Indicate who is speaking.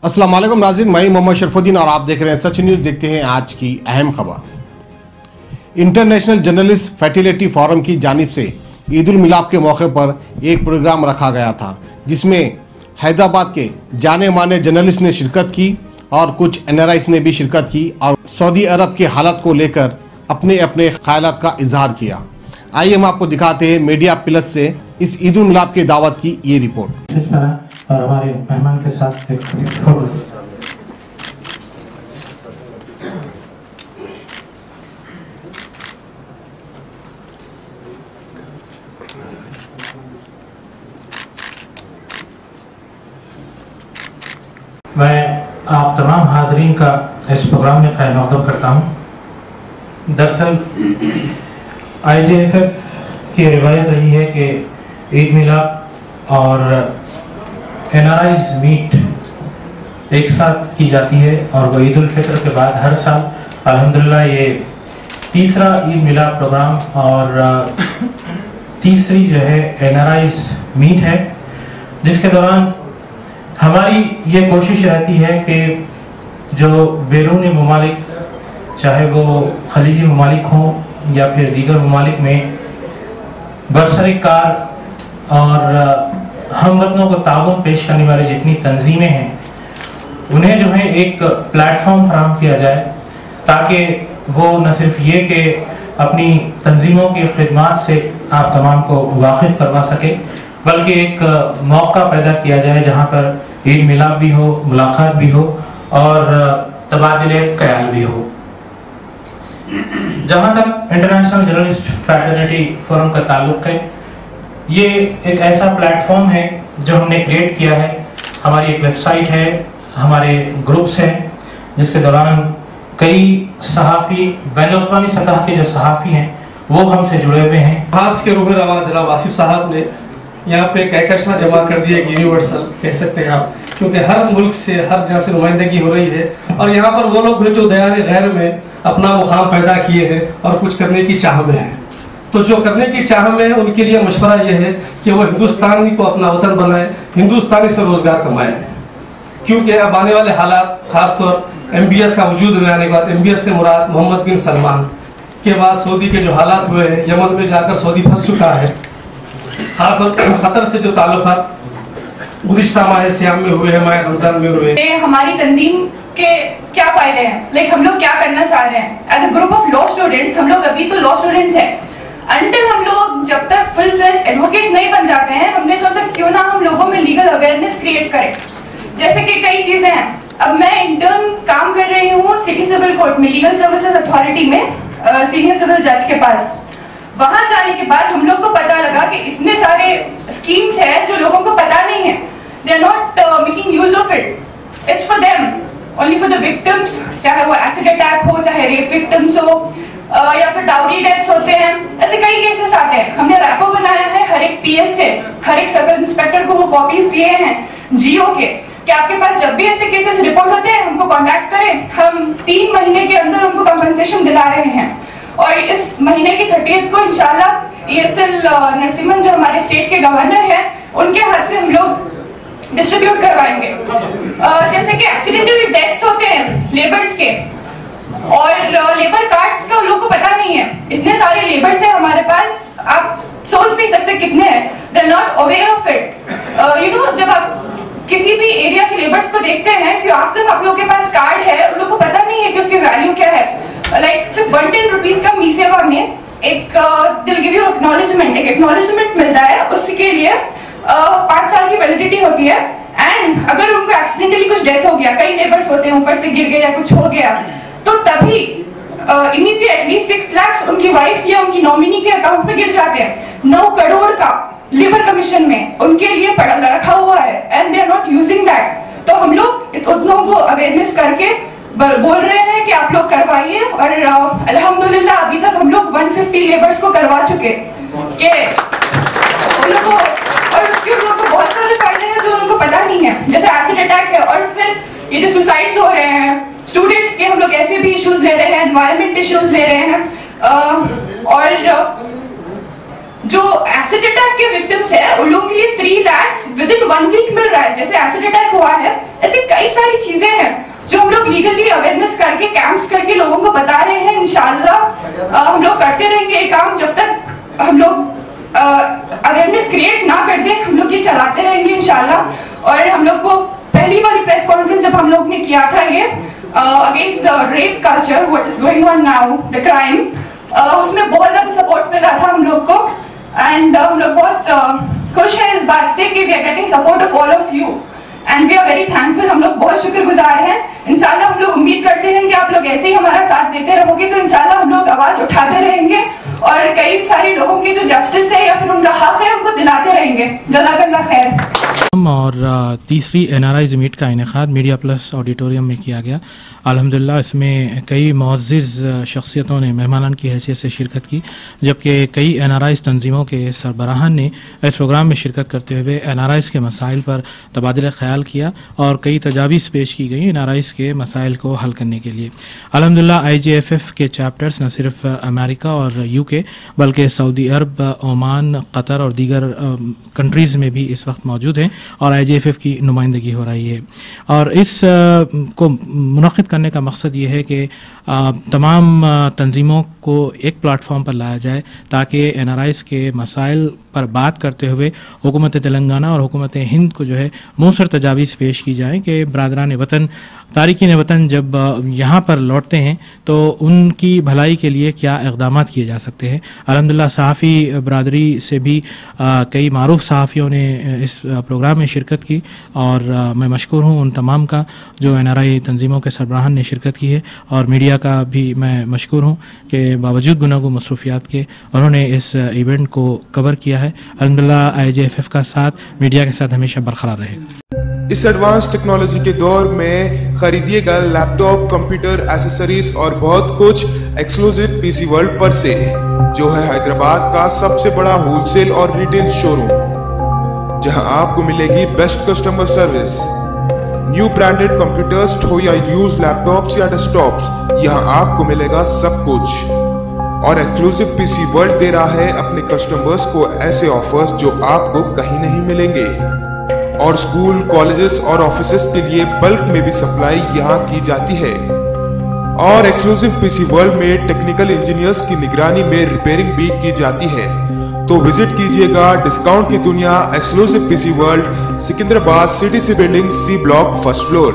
Speaker 1: अस्सलाम वालेकुम नाज़रीन, मैं मोहम्मद शरफुद्दीन और आप देख रहे हैं सच न्यूज़। देखते हैं आज की अहम खबर। इंटरनेशनल जर्नलिस्ट फर्टिलिटी फोरम की जानिब से ईद उल मिलाद के मौके पर एक प्रोग्राम रखा गया था, जिसमें हैदराबाद के जाने माने जर्नलिस्ट ने शिरकत की और कुछ NRIs ने भी शिरकत की और सऊदी अरब की हालत को लेकर अपने अपने ख्यालात का इजहार किया। आइए हम आपको दिखाते हैं मीडिया प्लस से इस ईद उल मिलाद की दावत की ये रिपोर्ट।
Speaker 2: और हमारे मेहमान के साथ एक फोटो। मैं आप तमाम हाजरीन का इस प्रोग्राम में खैर मक़दम करता हूँ। दरअसल IJFF की रिवायत रही है कि ईद मिलाद और NRIs मीट एक साथ की जाती है और वो ईद उल फितर के बाद हर साल अल्हम्दुलिल्लाह ये तीसरा ईद मिलाद प्रोग्राम और तीसरी जो है NRIs मीट है, जिसके दौरान हमारी ये कोशिश रहती है कि जो बैरूनी ममालिक, चाहे वो खलीजी ममालिक हों या फिर दीगर ममालिक में बरसरकार और हमवतनों को ताउन पेश करने वाले जितनी तंजीमें हैं, उन्हें जो है एक प्लेटफॉर्म फराहम किया जाए ताकि वो न सिर्फ ये कि अपनी तंजीमों की खिदमात से आप तमाम को वाकिफ करवा सके, बल्कि एक मौका पैदा किया जाए जहाँ पर ईद मिलाद भी हो, मुलाकात भी हो और तबादले ख्याल भी हो। जहाँ तक इंटरनेशनल जर्नलिस्ट फ्रैटर्निटी फोरम का ताल्लुक है, ये एक ऐसा प्लेटफॉर्म है जो हमने क्रिएट किया है। हमारी एक वेबसाइट है, हमारे ग्रुप्स हैं, जिसके दौरान कई सहाफ़ी बैनुल-अक़वामी सतह के जो सहाफ़ी हैं वो हमसे जुड़े हुए हैं।
Speaker 3: खास के रूह रवा जनाब आसिफ साहब ने यहाँ पे कहकशा जमा कर दिया, एक यूनिवर्सल कह सकते हैं आप, क्योंकि हर मुल्क से हर जगह से नुमाइंदगी हो रही है और यहाँ पर वो लोग भी जो दयार गैर में अपना मुकाम पैदा किए हैं और कुछ करने की चाह में हैं। तो जो करने की चाह में उनके लिए मशवरा यह है कि वो हिंदुस्तानी को अपना वतन बनाए, हिंदुस्तानी से रोजगार कमाए, क्योंकि अब आने वाले हालात, खासतौर MBS का वजूद में आने के बाद, MBS से मुराद मोहम्मद बिन सलमान के बाद सऊदी के जो हालात हुए हैं, यमन में जाकर सऊदी फंस चुका है, खासतौर खतर से जो ताल्लुकात गुज़िश्ता माह सियाम में हुए हैं, माह रमजान में हुए।
Speaker 4: हमारी तंजीम के क्या फायदे हैं, हम लोग क्या करना चाह रहे हैं as a group of law students. हम लोग अभी तो लॉ स्टूडेंट्स हैं, अंटिल हम लोग जब तक फुल फ्लेज एडवोकेट्स नहीं बन जाते हैं, हमने सोचा क्यों ना हम लोगों में लीगल अवेयरनेस क्रिएट करें। जैसे कि कई चीजें हैं, अब मैं इंटर्न काम कर रही हूँ सिटी सिविल कोर्ट में, लीगल सर्विसेज अथॉरिटी में, सीनियर सिविल जज के पास। वहां जाने के बाद हम लोग को पता लगा कि इतने सारे स्कीम्स हैं जो लोगों को पता नहीं है। They are not making use of it, it's for them, only for the victims, चाहे वो एसिड अटैक हो, चाहे रेप विक्टिम्स हो, या फिर डाउरी डेथ्स होते हैं। ऐसे कई केसेस आते हैं। हमने रैपो बनाया है हर एक PS से, हर एक सर्कल इंस्पेक्टर को वो कॉपीज दिए हैं GO के, कि आपके पास जब भी ऐसे केसेस रिपोर्ट होते हैं हमको कांटेक्ट करें, हम 3 महीने के अंदर उनको कंपनसेशन दिला रहे हैं। और इस महीने की 30th को इंशाल्लाह ESL नरसिम्हन जो हमारे स्टेट के गवर्नर हैं, उनके हाथ से हम लोग डिस्ट्रीब्यूट करवाएंगे। जैसे कि एक्सीडेंटल डेथ्स होते हैं लेबर्स के, और लेबर कार्ड्स का लोगों को पता नहीं है। इतने सारे लेबर्स हैं हमारे पास, आप सोच नहीं सकते कितने हैं। They are not aware of it. जब आप किसी भी एरिया के लेबर्स को देखते हैं, इफ यू आस्क देम आप लोगों के पास कार्ड है, उन लोगों को पता नहीं है कि उसकी वैल्यू क्या है। लाइक सिर्फ 110 रुपीज का मी सेवा में एक दिल गिव यू एक्नॉलेजमेंट मिलता है, उसके लिए 5 साल की वैलिडिटी होती है। एंड अगर उनको एक्सीडेंटली कुछ डेथ हो गया, कई लेबर्स होते हैं ऊपर से गिर गए या कुछ हो गया, तो तभी इमीडिएटली 6 लाख उनकी वाइफ या उनकी नॉमिनी के अकाउंट में गिर जाते हैं। 9 करोड़ का लेबर कमीशन में उनके लिए पड़ा रखा हुआ है, and they are not using that. तो हम लोग उतनों को अवेयरनेस करके बोल रहे हैं कि आप लोग करवाइए, और अल्हम्दुलिल्लाह अभी तक हम लोग 150 लेबर्स को करवा चुके के उन लोगों को, और उसके उन लोगों को बहुत सारे फायदे हैं जो उनको पता नहीं है, जैसे एसिड अटैक है, और फिर ये जो सुसाइड्स हो रहे हैं स्टूडेंट्स के, हम लोग ऐसे भी इश्यूज ले रहे हैं, एनवायरमेंट इश्यूज ले रहे हैं, और जो एसिड अटैक के विक्टिम्स है उन लोगों के लिए 3 लाख विद इन 1 वीक मिल रहा है। जैसे एसिड अटैक हुआ है, ऐसे कई सारी अवेयरनेस करके कैंप्स करके लोगों को बता रहे हैं। इंशाल्लाह हम लोग करते रहेंगे ये काम जब तक हम लोग अवेयरनेस क्रिएट ना कर दें, हम लोग ये चलाते रहेंगे इंशाल्लाह। और हम लोग को पहली वाली प्रेस कॉन्फ्रेंस जब हम लोग ने किया था ये against the rape culture what is going on now the crime, उसमें बहुत ज्यादा सपोर्ट मिला था हम लोग को। एंड हम लोग बहुत खुश हैं इस बात से कि we are getting support of all of you and we are very thankful. हम लोग बहुत शुक्रगुजार हैं। इंशाल्लाह हम लोग उम्मीद करते हैं कि आप लोग ऐसे ही हमारा साथ देते रहोगे तो इंशाल्लाह हम लोग आवाज उठाते रहेंगे और कई सारे लोगों की जो जस्टिस है या फिर उनका हक है उनको दिलाते रहेंगे। जज़ाकल्लाह खैर।
Speaker 2: और तीसरी NRIs मीट का इनेकाद मीडिया प्लस ऑडिटोरियम में किया गया। अल्हम्दुलिल्लाह इसमें कई मुअज़्ज़िज़ शख्सियतों ने मेहमानान की हैसियत से शिरकत की, जबकि कई NRIs तंजीमों के सरबराहान ने इस प्रोग्राम में शिरकत करते हुए NRIs के मसाइल पर तबादला ख्याल किया और कई तजावीज़ पेश की गई NRIs के मसाइल को हल करने के लिए। अल्हम्दुलिल्लाह IJFF के चैप्टर्स न सिर्फ अमेरिका और UK बल्कि सऊदी अरब, ओमान, कतर और दीगर कंट्रीज़ में भी इस वक्त मौजूद हैं और IJFF की नुमाइंदगी हो रही है। और इस को मुनक़्क़िद करने का मकसद ये है कि तमाम तंजीमों को एक प्लेटफॉर्म पर लाया जाए ताकि NRIs के मसाइल पर बात करते हुए हुकूमत तेलंगाना और हुकूमत हिंद को जो है मौसर तजावीज़ पेश की जाएँ कि बरादरान वतन, तारिकीन वतन जब यहाँ पर लौटते हैं तो उनकी भलाई के लिए क्या इक़दाम किए जा सकते हैं। अल्हम्दुलिल्लाह सहाफ़ी बरादरी से भी कई मारूफ सहाफ़ियों ने इस प्रोग्राम में शिरकत की और मैं मशकूर हूँ उन तमाम का जो NRI तंजीमों के सरबराहान ने शिरकत की है और मीडिया का भी मैं मशकूर हूँ कि बावजूद गुनागो मसरूफियात के उन्होंने इस इवेंट को कवर किया है। अल्हम्दुलिल्लाह IJFF का साथ मीडिया के साथ हमेशा बरकरार रहेगा।
Speaker 5: इस एडवांस टेक्नोलॉजी के दौर में खरीदिएगा लैपटॉप, कंप्यूटर, एसेसरीज और बहुत कुछ एक्सक्लूसिव PC वर्ल्ड पर से, जो है हैदराबाद का सबसे बड़ा होलसेल और रिटेल शोरूम, जहां आपको मिलेगी best customer service. New branded computers हो या यूज लैपटॉप्स या डेस्कटॉप्स, यहां आपको मिलेगा सब कुछ। और एक्सक्लूसिव PC वर्ल्ड दे रहा है अपने कस्टमर्स को ऐसे ऑफर्स जो आपको कहीं नहीं मिलेंगे। और स्कूल, कॉलेजेस और ऑफिसेस के लिए बल्क में भी सप्लाई यहाँ की जाती है। और एक्सक्लूसिव PC वर्ल्ड में टेक्निकल इंजीनियर्स की निगरानी में रिपेयरिंग भी की जाती है। तो विजिट कीजिएगा डिस्काउंट की दुनिया exclusive PC world, Secunderabad, CTC building, C block, first floor.